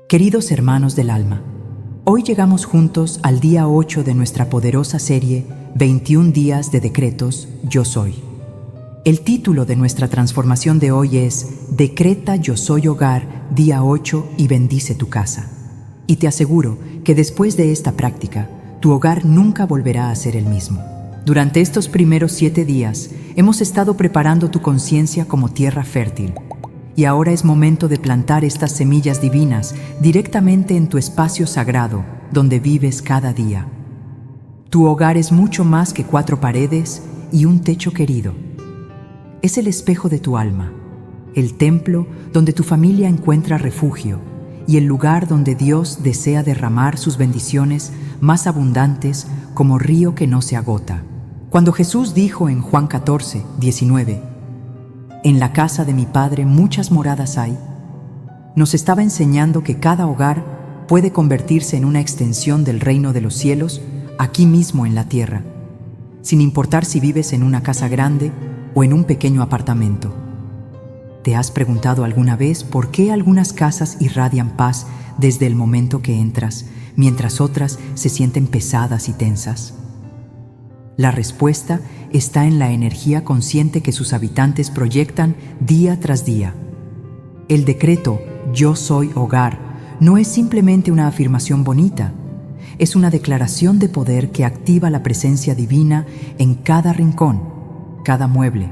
Queridos hermanos del alma, hoy llegamos juntos al día 8 de nuestra poderosa serie 21 días de decretos Yo Soy. El título de nuestra transformación de hoy es Decreta Yo Soy Hogar, día 8 y bendice tu casa. Y te aseguro que después de esta práctica, tu hogar nunca volverá a ser el mismo. Durante estos primeros 7 días, hemos estado preparando tu conciencia como tierra fértil. Y ahora es momento de plantar estas semillas divinas directamente en tu espacio sagrado, donde vives cada día. Tu hogar es mucho más que 4 paredes y un techo querido. Es el espejo de tu alma, el templo donde tu familia encuentra refugio y el lugar donde Dios desea derramar sus bendiciones más abundantes como río que no se agota. Cuando Jesús dijo en Juan 14, 19, en la casa de mi Padre muchas moradas hay, nos estaba enseñando que cada hogar puede convertirse en una extensión del reino de los cielos aquí mismo en la tierra, sin importar si vives en una casa grande o en un pequeño apartamento. ¿Te has preguntado alguna vez por qué algunas casas irradian paz desde el momento que entras, mientras otras se sienten pesadas y tensas? La respuesta está en la energía consciente que sus habitantes proyectan día tras día. El decreto Yo Soy Hogar no es simplemente una afirmación bonita, es una declaración de poder que activa la presencia divina en cada rincón, cada mueble,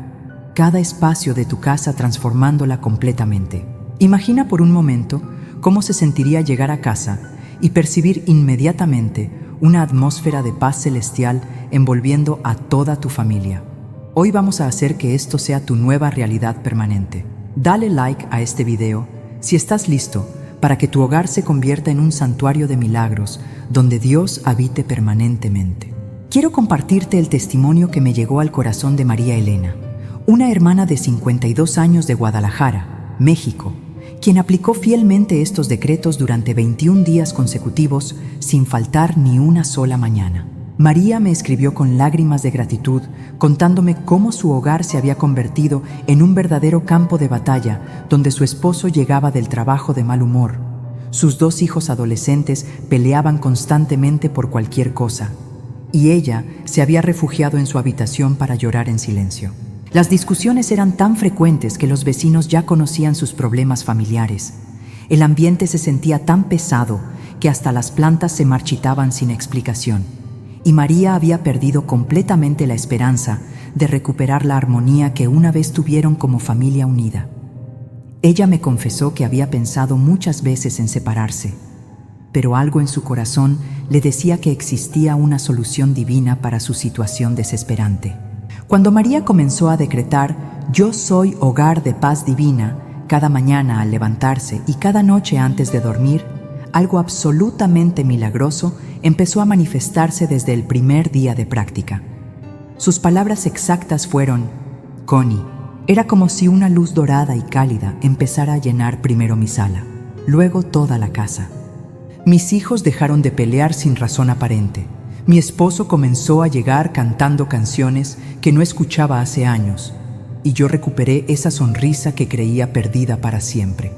cada espacio de tu casa, transformándola completamente. Imagina por un momento cómo se sentiría llegar a casa y percibir inmediatamente una atmósfera de paz celestial envolviendo a toda tu familia. Hoy vamos a hacer que esto sea tu nueva realidad permanente. Dale like a este video si estás listo para que tu hogar se convierta en un santuario de milagros donde Dios habite permanentemente. Quiero compartirte el testimonio que me llegó al corazón de María Elena, una hermana de 52 años de Guadalajara, México, quien aplicó fielmente estos decretos durante 21 días consecutivos sin faltar ni una sola mañana. María me escribió con lágrimas de gratitud, contándome cómo su hogar se había convertido en un verdadero campo de batalla donde su esposo llegaba del trabajo de mal humor. Sus 2 hijos adolescentes peleaban constantemente por cualquier cosa, y ella se había refugiado en su habitación para llorar en silencio. Las discusiones eran tan frecuentes que los vecinos ya conocían sus problemas familiares. El ambiente se sentía tan pesado que hasta las plantas se marchitaban sin explicación. Y María había perdido completamente la esperanza de recuperar la armonía que una vez tuvieron como familia unida. Ella me confesó que había pensado muchas veces en separarse, pero algo en su corazón le decía que existía una solución divina para su situación desesperante. Cuando María comenzó a decretar Yo soy hogar de paz divina cada mañana al levantarse y cada noche antes de dormir, algo absolutamente milagroso empezó a manifestarse desde el primer día de práctica. Sus palabras exactas fueron: Connie, era como si una luz dorada y cálida empezara a llenar primero mi sala, luego toda la casa. Mis hijos dejaron de pelear sin razón aparente. Mi esposo comenzó a llegar cantando canciones que no escuchaba hace años, y yo recuperé esa sonrisa que creía perdida para siempre.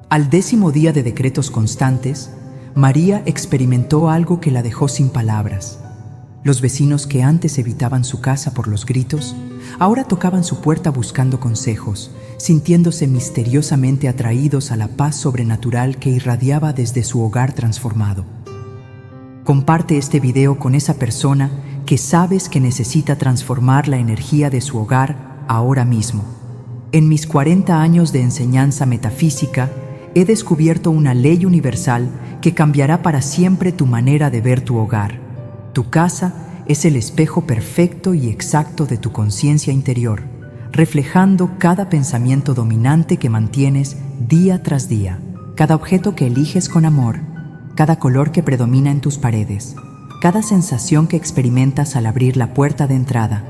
Al 10º día de decretos constantes, María experimentó algo que la dejó sin palabras. Los vecinos que antes evitaban su casa por los gritos, ahora tocaban su puerta buscando consejos, sintiéndose misteriosamente atraídos a la paz sobrenatural que irradiaba desde su hogar transformado. Comparte este video con esa persona que sabes que necesita transformar la energía de su hogar ahora mismo. En mis 40 años de enseñanza metafísica, he descubierto una ley universal que cambiará para siempre tu manera de ver tu hogar. Tu casa es el espejo perfecto y exacto de tu conciencia interior, reflejando cada pensamiento dominante que mantienes día tras día, cada objeto que eliges con amor, cada color que predomina en tus paredes, cada sensación que experimentas al abrir la puerta de entrada,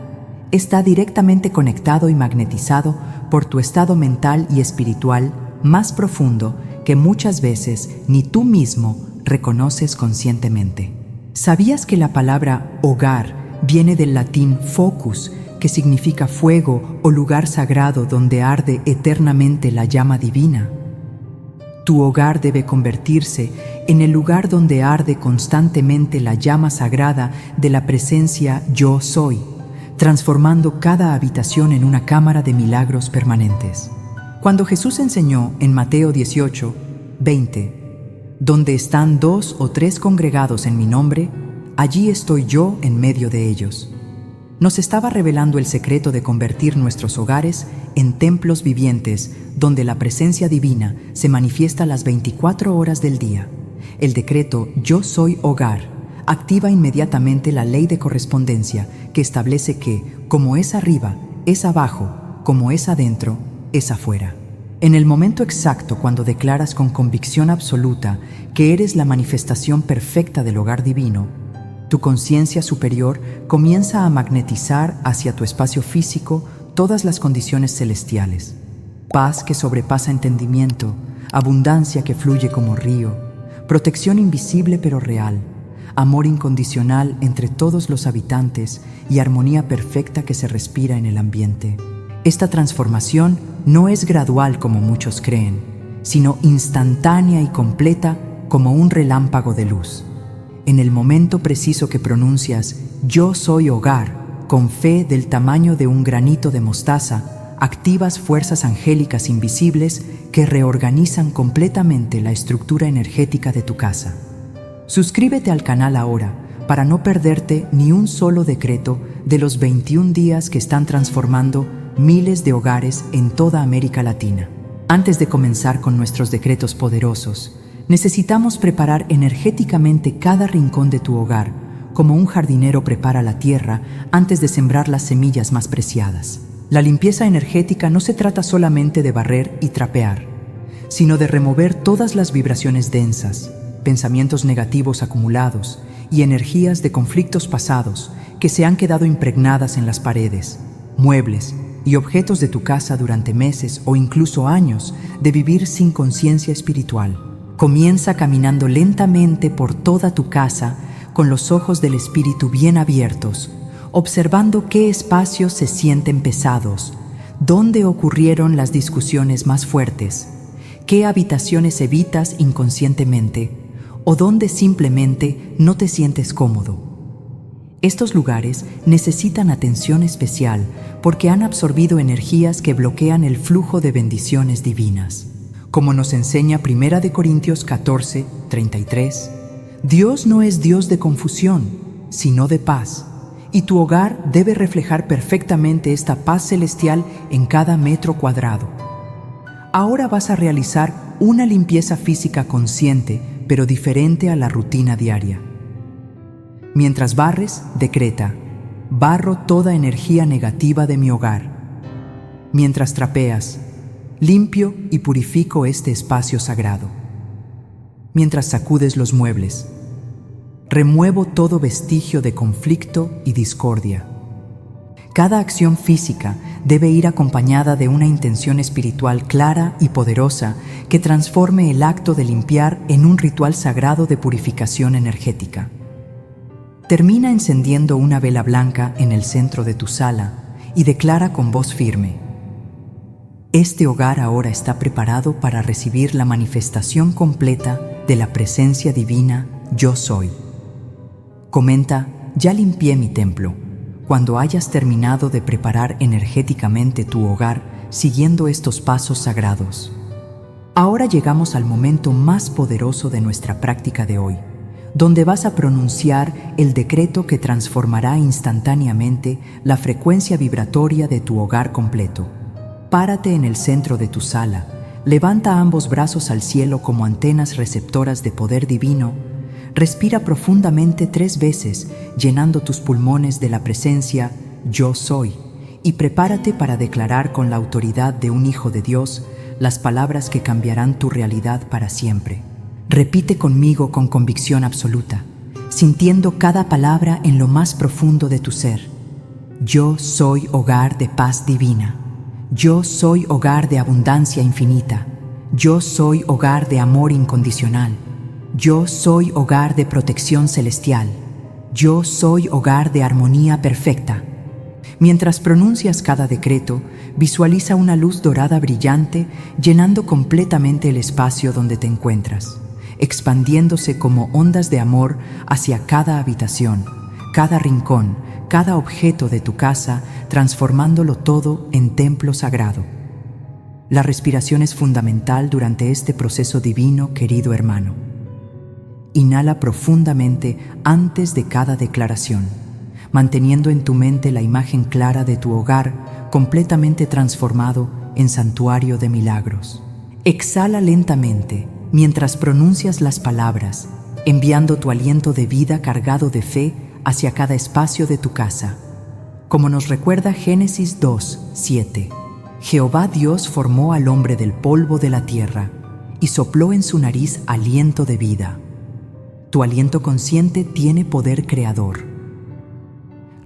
está directamente conectado y magnetizado por tu estado mental y espiritual más profundo que muchas veces ni tú mismo reconoces conscientemente. ¿Sabías que la palabra hogar viene del latín focus, que significa fuego o lugar sagrado donde arde eternamente la llama divina? Tu hogar debe convertirse en el lugar donde arde constantemente la llama sagrada de la presencia Yo Soy, transformando cada habitación en una cámara de milagros permanentes. Cuando Jesús enseñó en Mateo 18, 20, donde están 2 o 3 congregados en mi nombre, allí estoy yo en medio de ellos, nos estaba revelando el secreto de convertir nuestros hogares en templos vivientes donde la presencia divina se manifiesta las 24 horas del día. El decreto Yo Soy Hogar activa inmediatamente la ley de correspondencia que establece que, como es arriba, es abajo, como es adentro, es afuera. En el momento exacto cuando declaras con convicción absoluta que eres la manifestación perfecta del hogar divino, tu conciencia superior comienza a magnetizar hacia tu espacio físico todas las condiciones celestiales. Paz que sobrepasa entendimiento, abundancia que fluye como río, protección invisible pero real, amor incondicional entre todos los habitantes y armonía perfecta que se respira en el ambiente. Esta transformación no es gradual como muchos creen, sino instantánea y completa como un relámpago de luz. En el momento preciso que pronuncias Yo Soy Hogar, con fe del tamaño de un granito de mostaza, activas fuerzas angélicas invisibles que reorganizan completamente la estructura energética de tu casa. Suscríbete al canal ahora para no perderte ni un solo decreto de los 21 días que están transformando miles de hogares en toda América Latina. Antes de comenzar con nuestros decretos poderosos, necesitamos preparar energéticamente cada rincón de tu hogar, como un jardinero prepara la tierra antes de sembrar las semillas más preciadas. La limpieza energética no se trata solamente de barrer y trapear, sino de remover todas las vibraciones densas, pensamientos negativos acumulados y energías de conflictos pasados que se han quedado impregnadas en las paredes, muebles y objetos de tu casa durante meses o incluso años de vivir sin conciencia espiritual. Comienza caminando lentamente por toda tu casa con los ojos del espíritu bien abiertos, observando qué espacios se sienten pesados, dónde ocurrieron las discusiones más fuertes, qué habitaciones evitas inconscientemente o dónde simplemente no te sientes cómodo. Estos lugares necesitan atención especial porque han absorbido energías que bloquean el flujo de bendiciones divinas. Como nos enseña 1 Corintios 14, 33, Dios no es Dios de confusión, sino de paz, y tu hogar debe reflejar perfectamente esta paz celestial en cada metro cuadrado. Ahora vas a realizar una limpieza física consciente, pero diferente a la rutina diaria. Mientras barres, decreta: barro toda energía negativa de mi hogar. Mientras trapeas, limpio y purifico este espacio sagrado. Mientras sacudes los muebles, remuevo todo vestigio de conflicto y discordia. Cada acción física debe ir acompañada de una intención espiritual clara y poderosa que transforme el acto de limpiar en un ritual sagrado de purificación energética. Termina encendiendo una vela blanca en el centro de tu sala y declara con voz firme: este hogar ahora está preparado para recibir la manifestación completa de la presencia divina Yo Soy. Comenta: ya limpié mi templo. Cuando hayas terminado de preparar energéticamente tu hogar siguiendo estos pasos sagrados. Ahora llegamos al momento más poderoso de nuestra práctica de hoy, donde vas a pronunciar el decreto que transformará instantáneamente la frecuencia vibratoria de tu hogar completo. Párate en el centro de tu sala, levanta ambos brazos al cielo como antenas receptoras de poder divino, respira profundamente 3 veces, llenando tus pulmones de la presencia Yo Soy, y prepárate para declarar con la autoridad de un hijo de Dios las palabras que cambiarán tu realidad para siempre. Repite conmigo con convicción absoluta, sintiendo cada palabra en lo más profundo de tu ser. Yo soy hogar de paz divina. Yo soy hogar de abundancia infinita. Yo soy hogar de amor incondicional. Yo soy hogar de protección celestial. Yo soy hogar de armonía perfecta. Mientras pronuncias cada decreto, visualiza una luz dorada brillante llenando completamente el espacio donde te encuentras, expandiéndose como ondas de amor hacia cada habitación, cada rincón, cada objeto de tu casa, transformándolo todo en templo sagrado. La respiración es fundamental durante este proceso divino, querido hermano. Inhala profundamente antes de cada declaración, manteniendo en tu mente la imagen clara de tu hogar completamente transformado en santuario de milagros. Exhala lentamente mientras pronuncias las palabras, enviando tu aliento de vida cargado de fe hacia cada espacio de tu casa. Como nos recuerda Génesis 2:7, Jehová Dios formó al hombre del polvo de la tierra y sopló en su nariz aliento de vida. Tu aliento consciente tiene poder creador.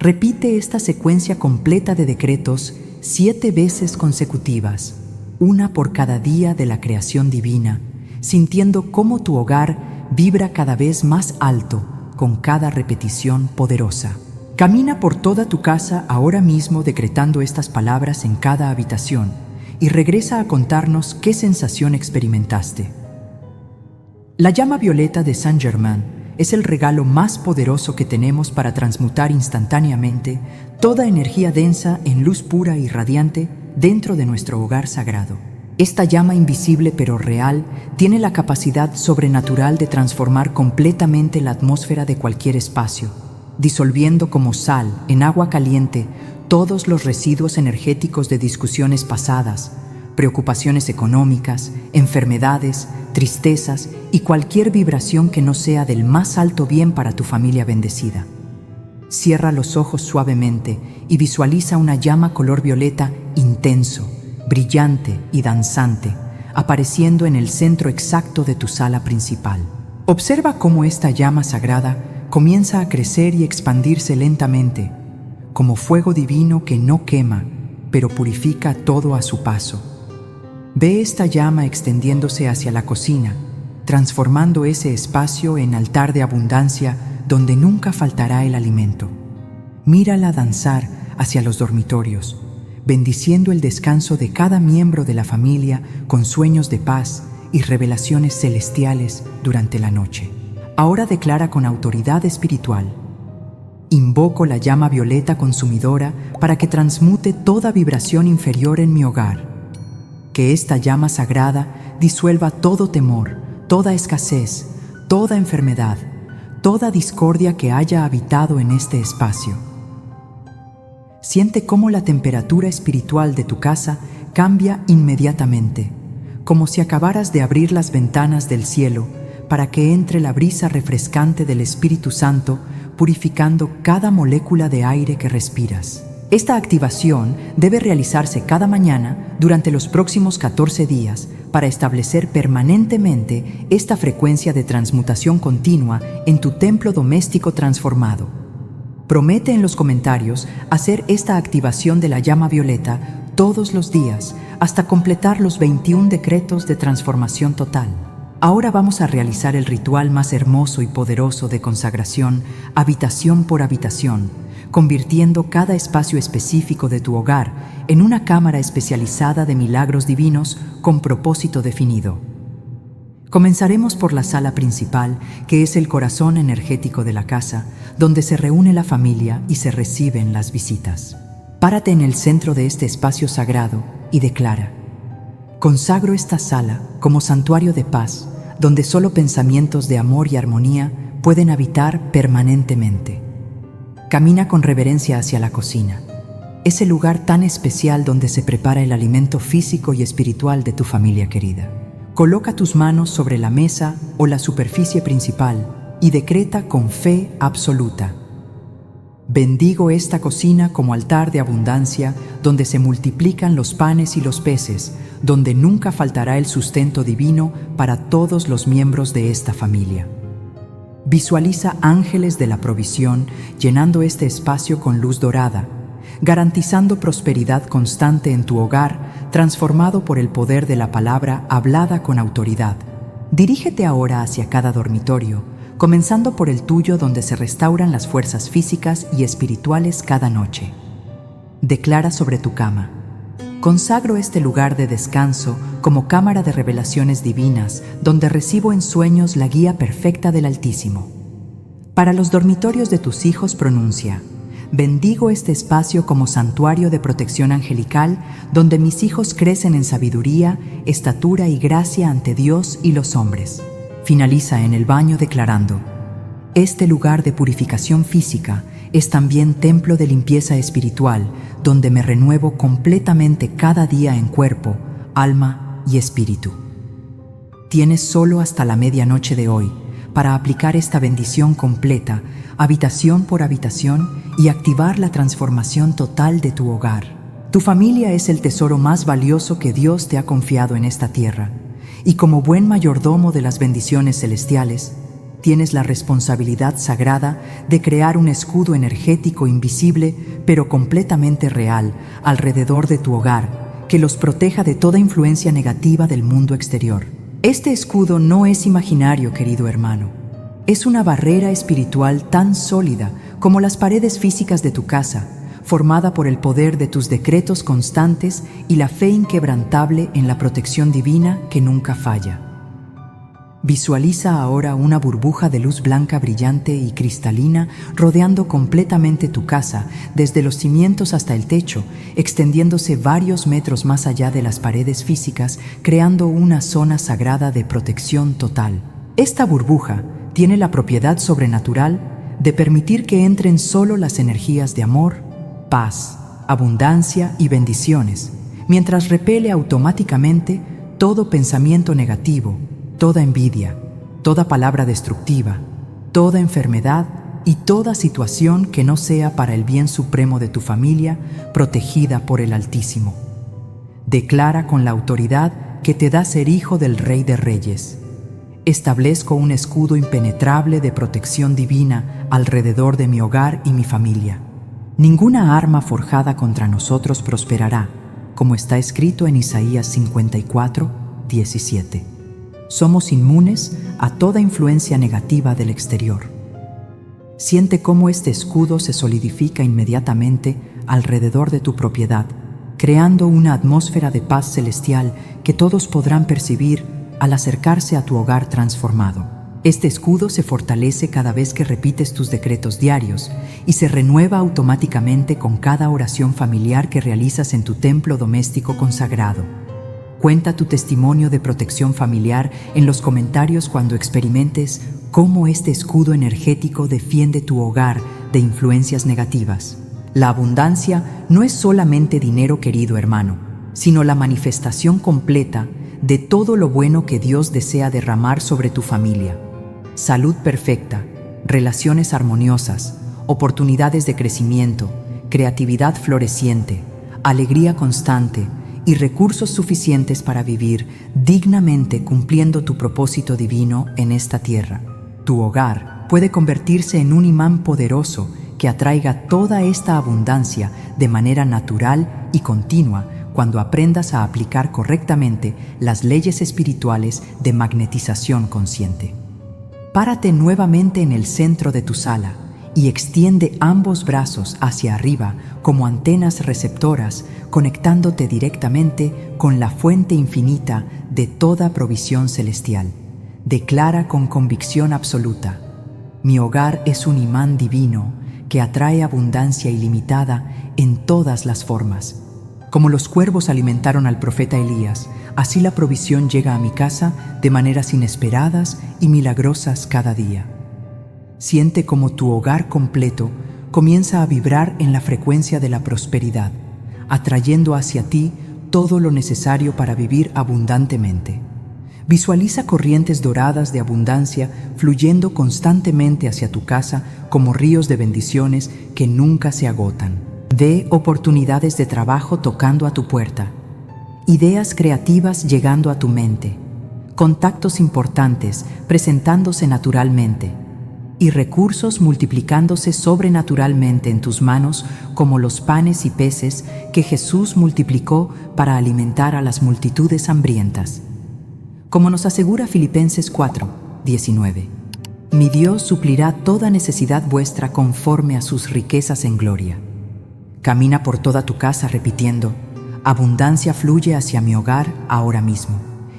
Repite esta secuencia completa de decretos 7 veces consecutivas, una por cada día de la creación divina, sintiendo cómo tu hogar vibra cada vez más alto con cada repetición poderosa. Camina por toda tu casa ahora mismo decretando estas palabras en cada habitación y regresa a contarnos qué sensación experimentaste. La llama violeta de Saint Germain es el regalo más poderoso que tenemos para transmutar instantáneamente toda energía densa en luz pura y radiante dentro de nuestro hogar sagrado. Esta llama invisible pero real tiene la capacidad sobrenatural de transformar completamente la atmósfera de cualquier espacio, disolviendo como sal en agua caliente todos los residuos energéticos de discusiones pasadas, preocupaciones económicas, enfermedades, tristezas y cualquier vibración que no sea del más alto bien para tu familia bendecida. Cierra los ojos suavemente y visualiza una llama color violeta intenso, brillante y danzante, apareciendo en el centro exacto de tu sala principal. Observa cómo esta llama sagrada comienza a crecer y expandirse lentamente, como fuego divino que no quema, pero purifica todo a su paso. Ve esta llama extendiéndose hacia la cocina, transformando ese espacio en altar de abundancia donde nunca faltará el alimento. Mírala danzar hacia los dormitorios, bendiciendo el descanso de cada miembro de la familia con sueños de paz y revelaciones celestiales durante la noche. Ahora declara con autoridad espiritual: invoco la llama violeta consumidora para que transmute toda vibración inferior en mi hogar. Que esta llama sagrada disuelva todo temor, toda escasez, toda enfermedad, toda discordia que haya habitado en este espacio. Siente cómo la temperatura espiritual de tu casa cambia inmediatamente, como si acabaras de abrir las ventanas del cielo para que entre la brisa refrescante del Espíritu Santo, purificando cada molécula de aire que respiras. Esta activación debe realizarse cada mañana durante los próximos 14 días para establecer permanentemente esta frecuencia de transmutación continua en tu templo doméstico transformado. Promete en los comentarios hacer esta activación de la llama violeta todos los días hasta completar los 21 decretos de transformación total. Ahora vamos a realizar el ritual más hermoso y poderoso de consagración, habitación por habitación, convirtiendo cada espacio específico de tu hogar en una cámara especializada de milagros divinos con propósito definido. Comenzaremos por la sala principal, que es el corazón energético de la casa, donde se reúne la familia y se reciben las visitas. Párate en el centro de este espacio sagrado y declara: consagro esta sala como santuario de paz, donde solo pensamientos de amor y armonía pueden habitar permanentemente. Camina con reverencia hacia la cocina, ese lugar tan especial donde se prepara el alimento físico y espiritual de tu familia querida. Coloca tus manos sobre la mesa o la superficie principal y decreta con fe absoluta: bendigo esta cocina como altar de abundancia, donde se multiplican los panes y los peces, donde nunca faltará el sustento divino para todos los miembros de esta familia. Visualiza ángeles de la provisión llenando este espacio con luz dorada, garantizando prosperidad constante en tu hogar, transformado por el poder de la palabra hablada con autoridad. Dirígete ahora hacia cada dormitorio, comenzando por el tuyo, donde se restauran las fuerzas físicas y espirituales cada noche. Declara sobre tu cama: consagro este lugar de descanso como cámara de revelaciones divinas, donde recibo en sueños la guía perfecta del Altísimo. Para los dormitorios de tus hijos pronuncia: bendigo este espacio como santuario de protección angelical, donde mis hijos crecen en sabiduría, estatura y gracia ante Dios y los hombres. Finaliza en el baño declarando: este lugar de purificación física es también templo de limpieza espiritual, donde me renuevo completamente cada día en cuerpo, alma y espíritu. Tienes solo hasta la medianoche de hoy para aplicar esta bendición completa, habitación por habitación, y activar la transformación total de tu hogar. Tu familia es el tesoro más valioso que Dios te ha confiado en esta tierra, y como buen mayordomo de las bendiciones celestiales, tienes la responsabilidad sagrada de crear un escudo energético invisible, pero completamente real, alrededor de tu hogar, que los proteja de toda influencia negativa del mundo exterior. Este escudo no es imaginario, querido hermano. Es una barrera espiritual tan sólida como las paredes físicas de tu casa, formada por el poder de tus decretos constantes y la fe inquebrantable en la protección divina que nunca falla. Visualiza ahora una burbuja de luz blanca brillante y cristalina rodeando completamente tu casa, desde los cimientos hasta el techo, extendiéndose varios metros más allá de las paredes físicas, creando una zona sagrada de protección total. Esta burbuja tiene la propiedad sobrenatural de permitir que entren solo las energías de amor, paz, abundancia y bendiciones, mientras repele automáticamente todo pensamiento negativo, toda envidia, toda palabra destructiva, toda enfermedad y toda situación que no sea para el bien supremo de tu familia, protegida por el Altísimo. Declara con la autoridad que te da ser hijo del Rey de Reyes. Establezco un escudo impenetrable de protección divina alrededor de mi hogar y mi familia. Ninguna arma forjada contra nosotros prosperará, como está escrito en Isaías 54, 17. Somos inmunes a toda influencia negativa del exterior. Siente cómo este escudo se solidifica inmediatamente alrededor de tu propiedad, creando una atmósfera de paz celestial que todos podrán percibir al acercarse a tu hogar transformado. Este escudo se fortalece cada vez que repites tus decretos diarios y se renueva automáticamente con cada oración familiar que realizas en tu templo doméstico consagrado. Cuenta tu testimonio de protección familiar en los comentarios cuando experimentes cómo este escudo energético defiende tu hogar de influencias negativas. La abundancia no es solamente dinero, querido hermano, sino la manifestación completa de todo lo bueno que Dios desea derramar sobre tu familia. Salud perfecta, relaciones armoniosas, oportunidades de crecimiento, creatividad floreciente, alegría constante y recursos suficientes para vivir dignamente cumpliendo tu propósito divino en esta tierra. Tu hogar puede convertirse en un imán poderoso que atraiga toda esta abundancia de manera natural y continua cuando aprendas a aplicar correctamente las leyes espirituales de magnetización consciente. Párate nuevamente en el centro de tu sala y extiende ambos brazos hacia arriba como antenas receptoras, conectándote directamente con la fuente infinita de toda provisión celestial. Declara con convicción absoluta: mi hogar es un imán divino que atrae abundancia ilimitada en todas las formas. Como los cuervos alimentaron al profeta Elías, así la provisión llega a mi casa de maneras inesperadas y milagrosas cada día. Siente como tu hogar completo comienza a vibrar en la frecuencia de la prosperidad, atrayendo hacia ti todo lo necesario para vivir abundantemente. Visualiza corrientes doradas de abundancia fluyendo constantemente hacia tu casa como ríos de bendiciones que nunca se agotan. Ve oportunidades de trabajo tocando a tu puerta, ideas creativas llegando a tu mente, contactos importantes presentándose naturalmente y recursos multiplicándose sobrenaturalmente en tus manos como los panes y peces que Jesús multiplicó para alimentar a las multitudes hambrientas. Como nos asegura Filipenses 4, 19. Mi Dios suplirá toda necesidad vuestra conforme a sus riquezas en gloria. Camina por toda tu casa repitiendo: abundancia fluye hacia mi hogar ahora mismo,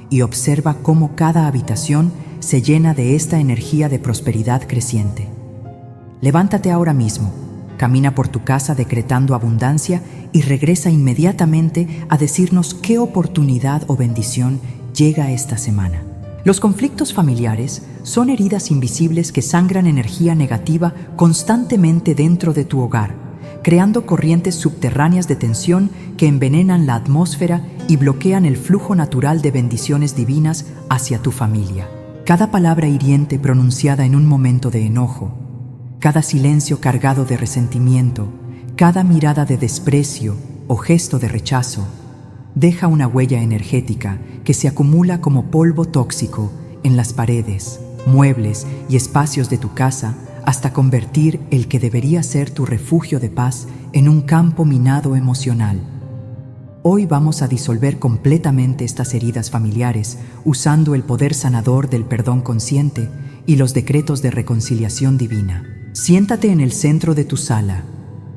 y observa cómo cada habitación se llena de esta energía de prosperidad creciente. Levántate ahora mismo, camina por tu casa decretando abundancia y regresa inmediatamente a decirnos qué oportunidad o bendición llega esta semana. Los conflictos familiares son heridas invisibles que sangran energía negativa constantemente dentro de tu hogar, creando corrientes subterráneas de tensión que envenenan la atmósfera y bloquean el flujo natural de bendiciones divinas hacia tu familia. Cada palabra hiriente pronunciada en un momento de enojo, cada silencio cargado de resentimiento, cada mirada de desprecio o gesto de rechazo, deja una huella energética que se acumula como polvo tóxico en las paredes, muebles y espacios de tu casa, hasta convertir el que debería ser tu refugio de paz en un campo minado emocional. Hoy vamos a disolver completamente estas heridas familiares usando el poder sanador del perdón consciente y los decretos de reconciliación divina. Siéntate en el centro de tu sala,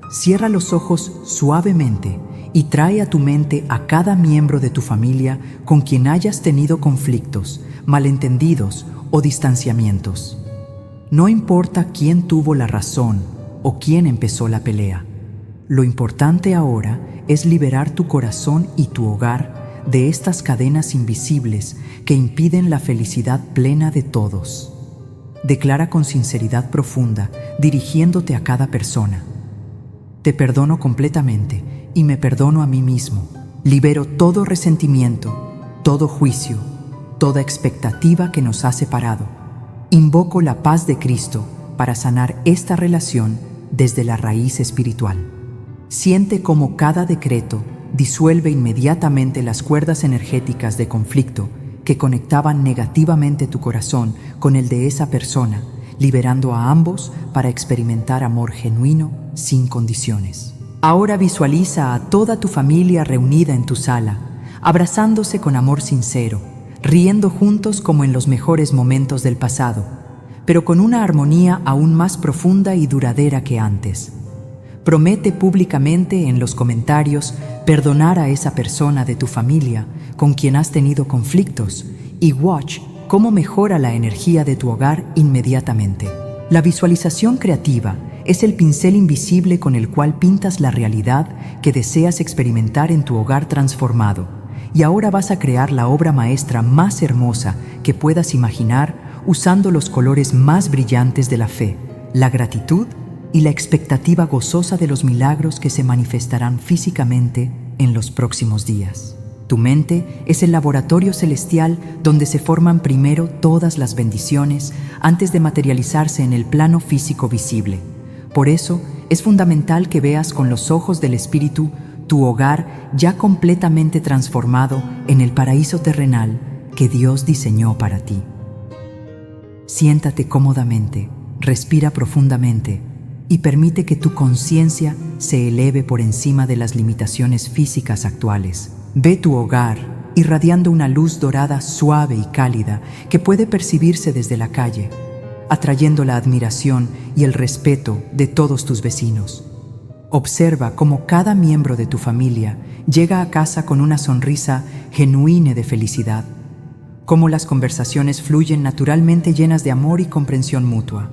cierra los ojos suavemente y trae a tu mente a cada miembro de tu familia con quien hayas tenido conflictos, malentendidos o distanciamientos. No importa quién tuvo la razón o quién empezó la pelea. Lo importante ahora es liberar tu corazón y tu hogar de estas cadenas invisibles que impiden la felicidad plena de todos. Declara con sinceridad profunda, dirigiéndote a cada persona: te perdono completamente y me perdono a mí mismo. Libero todo resentimiento, todo juicio, toda expectativa que nos ha separado. Invoco la paz de Cristo para sanar esta relación desde la raíz espiritual. Siente cómo cada decreto disuelve inmediatamente las cuerdas energéticas de conflicto que conectaban negativamente tu corazón con el de esa persona, liberando a ambos para experimentar amor genuino sin condiciones. Ahora visualiza a toda tu familia reunida en tu sala, abrazándose con amor sincero, riendo juntos como en los mejores momentos del pasado, pero con una armonía aún más profunda y duradera que antes. Promete públicamente en los comentarios perdonar a esa persona de tu familia con quien has tenido conflictos y watch cómo mejora la energía de tu hogar inmediatamente. La visualización creativa es el pincel invisible con el cual pintas la realidad que deseas experimentar en tu hogar transformado. Y ahora vas a crear la obra maestra más hermosa que puedas imaginar usando los colores más brillantes de la fe, la gratitud y la expectativa gozosa de los milagros que se manifestarán físicamente en los próximos días. Tu mente es el laboratorio celestial donde se forman primero todas las bendiciones antes de materializarse en el plano físico visible. Por eso es fundamental que veas con los ojos del Espíritu tu hogar ya completamente transformado en el paraíso terrenal que Dios diseñó para ti. Siéntate cómodamente, respira profundamente y permite que tu conciencia se eleve por encima de las limitaciones físicas actuales. Ve tu hogar irradiando una luz dorada suave y cálida que puede percibirse desde la calle, atrayendo la admiración y el respeto de todos tus vecinos. Observa cómo cada miembro de tu familia llega a casa con una sonrisa genuina de felicidad, cómo las conversaciones fluyen naturalmente llenas de amor y comprensión mutua,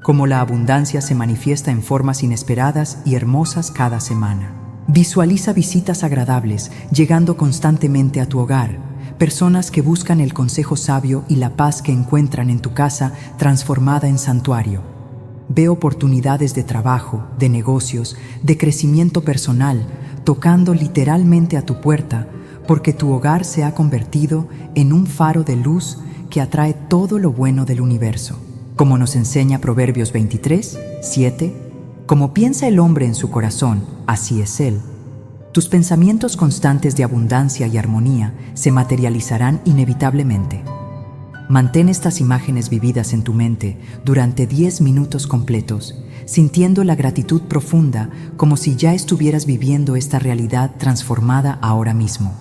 cómo la abundancia se manifiesta en formas inesperadas y hermosas cada semana. Visualiza visitas agradables llegando constantemente a tu hogar, personas que buscan el consejo sabio y la paz que encuentran en tu casa transformada en santuario. Ve oportunidades de trabajo, de negocios, de crecimiento personal, tocando literalmente a tu puerta, porque tu hogar se ha convertido en un faro de luz que atrae todo lo bueno del universo. Como nos enseña Proverbios 23, 7, como piensa el hombre en su corazón, así es él. Tus pensamientos constantes de abundancia y armonía se materializarán inevitablemente. Mantén estas imágenes vividas en tu mente durante 10 minutos completos, sintiendo la gratitud profunda como si ya estuvieras viviendo esta realidad transformada ahora mismo.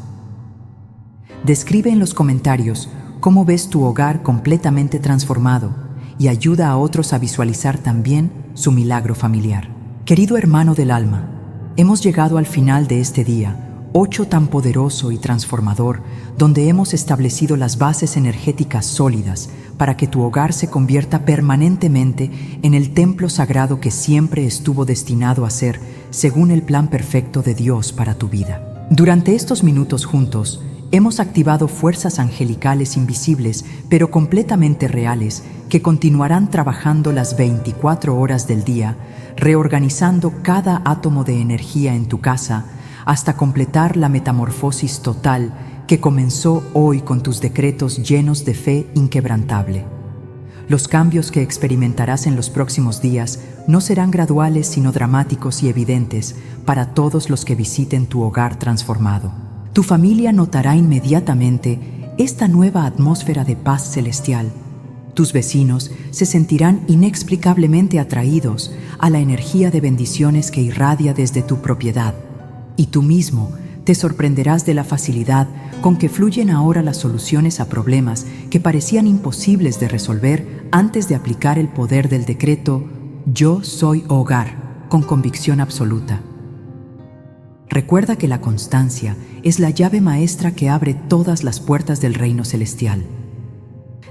Describe en los comentarios cómo ves tu hogar completamente transformado y ayuda a otros a visualizar también su milagro familiar. Querido hermano del alma, hemos llegado al final de este día, 8 tan poderoso y transformador, donde hemos establecido las bases energéticas sólidas para que tu hogar se convierta permanentemente en el templo sagrado que siempre estuvo destinado a ser, según el plan perfecto de Dios para tu vida. Durante estos minutos juntos, hemos activado fuerzas angelicales invisibles, pero completamente reales, que continuarán trabajando las 24 horas del día, reorganizando cada átomo de energía en tu casa, hasta completar la metamorfosis total que comenzó hoy con tus decretos llenos de fe inquebrantable. Los cambios que experimentarás en los próximos días no serán graduales, sino dramáticos y evidentes para todos los que visiten tu hogar transformado. Tu familia notará inmediatamente esta nueva atmósfera de paz celestial. Tus vecinos se sentirán inexplicablemente atraídos a la energía de bendiciones que irradia desde tu propiedad. Y tú mismo te sorprenderás de la facilidad con que fluyen ahora las soluciones a problemas que parecían imposibles de resolver antes de aplicar el poder del decreto Yo soy hogar con convicción absoluta. Recuerda que la constancia es la llave maestra que abre todas las puertas del reino celestial.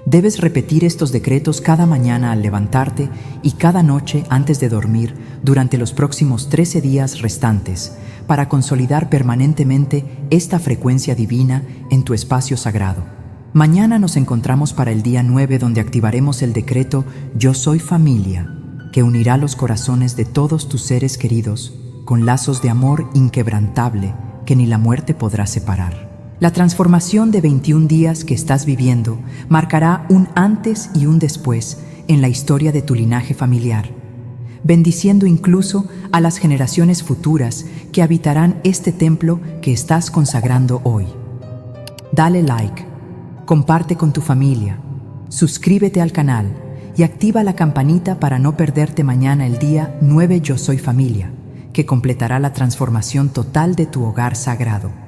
Debes repetir estos decretos cada mañana al levantarte y cada noche antes de dormir durante los próximos 13 días restantes para consolidar permanentemente esta frecuencia divina en tu espacio sagrado. Mañana nos encontramos para el día 9, donde activaremos el decreto Yo soy familia, que unirá los corazones de todos tus seres queridos con lazos de amor inquebrantable que ni la muerte podrá separar. La transformación de 21 días que estás viviendo marcará un antes y un después en la historia de tu linaje familiar, bendiciendo incluso a las generaciones futuras que habitarán este templo que estás consagrando hoy. Dale like, comparte con tu familia, suscríbete al canal y activa la campanita para no perderte mañana el día 9 Yo Soy Familia, que completará la transformación total de tu hogar sagrado.